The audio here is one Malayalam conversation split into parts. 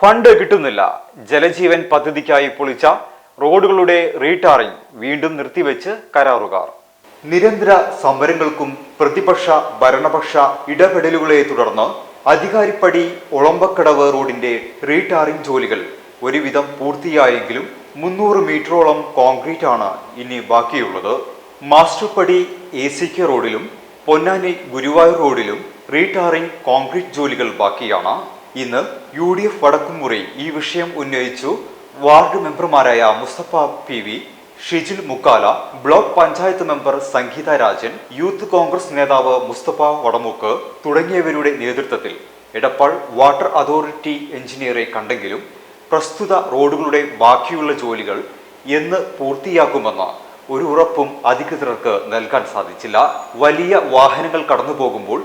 ഫണ്ട് കിട്ടുന്നില്ല. ജലജീവൻ പദ്ധതിക്കായി പൊളിച്ച റോഡുകളുടെ റീടാറിംഗ് വീണ്ടും നിർത്തിവെച്ച് കരാറുകാർ. നിരന്തര സമരങ്ങൾക്കും പ്രതിപക്ഷ ഭരണപക്ഷ ഇടപെടലുകളെ തുടർന്ന് അധികാരിപ്പടി ഒളമ്പക്കടവ് റോഡിന്റെ റീടാറിംഗ് ജോലികൾ ഒരുവിധം പൂർത്തിയായെങ്കിലും 300 മീറ്ററോളം കോൺക്രീറ്റ് ആണ് ഇനി ബാക്കിയുള്ളത്. മാസ്റ്റർപടി ACK റോഡിലും പൊന്നാനി ഗുരുവായൂർ റോഡിലും റീടാറിംഗ് കോൺക്രീറ്റ് ജോലികൾ ബാക്കിയാണ്. ഇന്ന് UDF വടക്കുംമുറി ഈ വിഷയം ഉന്നയിച്ചു. വാർഡ് മെമ്പർമാരായ Mustafa PV, Shijil Mukkala, block panchayat member Sangeetha Rajan, youth Congress നേതാവ് മുസ്തഫ വടമുക്ക് തുടങ്ങിയവരുടെ നേതൃത്വത്തിൽ എടപ്പാൾ വാട്ടർ അതോറിറ്റി എഞ്ചിനീയറെ കണ്ടെങ്കിലും പ്രസ്തുത റോഡുകളുടെ ബാക്കിയുള്ള ജോലികൾ എന്ന് പൂർത്തിയാക്കുമെന്ന് ഒരു ഉറപ്പും അധികൃതർക്ക് നൽകാൻ സാധിച്ചില്ല. വലിയ വാഹനങ്ങൾ കടന്നു പോകുമ്പോൾ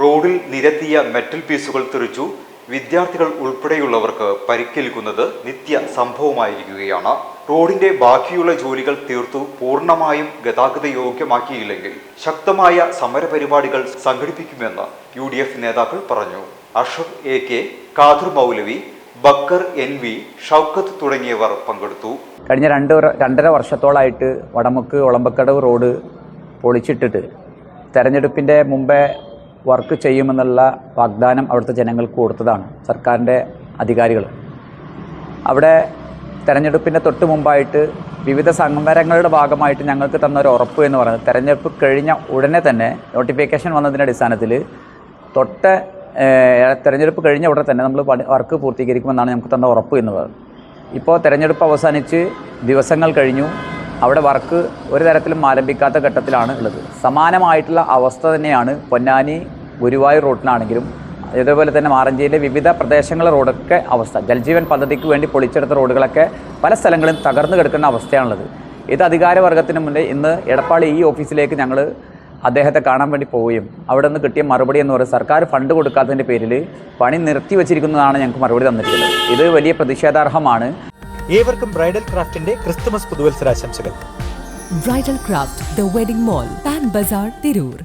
റോഡിൽ നിരത്തിയ മെറ്റൽ പീസുകൾ തെറിച്ചു വിദ്യാർത്ഥികൾ ഉൾപ്പെടെയുള്ളവർക്ക് പരിക്കേൽക്കുന്നത് നിത്യ സംഭവമായിരിക്കുകയാണ്. റോഡിന്റെ ബാക്കിയുള്ള ജോലികൾ തീർത്തു പൂർണ്ണമായും ഗതാഗത യോഗ്യമാക്കിയില്ലെങ്കിൽ ശക്തമായ സമരപരിപാടികൾ സംഘടിപ്പിക്കുമെന്ന് UDF നേതാക്കൾ പറഞ്ഞു. അഷ്റഫ് AK, ഖാദർ മൗലവി, ബക്കർ NV, ഷൗക്കത്ത് തുടങ്ങിയവർ പങ്കെടുത്തു. കഴിഞ്ഞ 2.5 വർഷത്തോളായിട്ട് വടമുക്ക് ഒളമ്പക്കടവ് റോഡ് പൊളിച്ചിട്ടിട്ട് തെരഞ്ഞെടുപ്പിൻ്റെ മുമ്പേ വർക്ക് ചെയ്യുമെന്നുള്ള വാഗ്ദാനം അവിടുത്തെ ജനങ്ങൾക്ക് കൊടുത്തതാണ് സർക്കാരിൻ്റെ അധികാരികൾ. അവിടെ തെരഞ്ഞെടുപ്പിൻ്റെ തൊട്ട് മുമ്പായിട്ട് വിവിധ സമരങ്ങളുടെ ഭാഗമായിട്ട് ഞങ്ങൾക്ക് തന്ന ഒരു ഉറപ്പ് എന്ന് പറയുന്നത് തെരഞ്ഞെടുപ്പ് കഴിഞ്ഞ ഉടനെ തന്നെ നോട്ടിഫിക്കേഷൻ വന്നതിൻ്റെ അടിസ്ഥാനത്തിൽ തെരഞ്ഞെടുപ്പ് കഴിഞ്ഞ ഉടനെ തന്നെ നമ്മൾ വർക്ക് പൂർത്തീകരിക്കുമെന്നാണ് ഞങ്ങൾക്ക് തന്ന ഉറപ്പ് എന്ന് പറയുന്നത്. ഇപ്പോൾ തെരഞ്ഞെടുപ്പ് അവസാനിച്ച് ദിവസങ്ങൾ കഴിഞ്ഞു. അവിടെ വർക്ക് ഒരു തരത്തിലും ആരംഭിക്കാത്ത ഘട്ടത്തിലാണ് ഉള്ളത്. സമാനമായിട്ടുള്ള അവസ്ഥ തന്നെയാണ് പൊന്നാനി ഗുരുവായൂർ റോഡിനാണെങ്കിലും അതേപോലെ തന്നെ മാറഞ്ചേരിയിലെ വിവിധ പ്രദേശങ്ങളിലെ റോഡൊക്കെ അവസ്ഥ. ജൽജീവൻ പദ്ധതിക്ക് വേണ്ടി പൊളിച്ചെടുത്ത റോഡുകളൊക്കെ പല സ്ഥലങ്ങളും തകർന്നു കിടക്കുന്ന അവസ്ഥയാണുള്ളത്. ഇത് അധികാരവർഗത്തിന് മുന്നേ ഇന്ന് എടപ്പാൾ ഈ ഓഫീസിലേക്ക് ഞങ്ങൾ അദ്ദേഹത്തെ കാണാൻ വേണ്ടി പോവുകയും അവിടെ നിന്ന് കിട്ടിയ മറുപടി എന്ന് പറയുന്നത് സർക്കാർ ഫണ്ട് കൊടുക്കാത്തതിൻ്റെ പേരിൽ പണി നിർത്തിവെച്ചിരിക്കുന്നതാണ് ഞങ്ങൾക്ക് മറുപടി തന്നിട്ടുള്ളത്. ഇത് വലിയ പ്രതിഷേധാർഹമാണ്. ഏവർക്കും ബ്രൈഡൽ ക്രാഫ്റ്റിന്റെ ക്രിസ്തുമസ് പുതുവത്സരാശംസകൾ. Bridal craft, the wedding mall, Pan Bazaar, Tirur.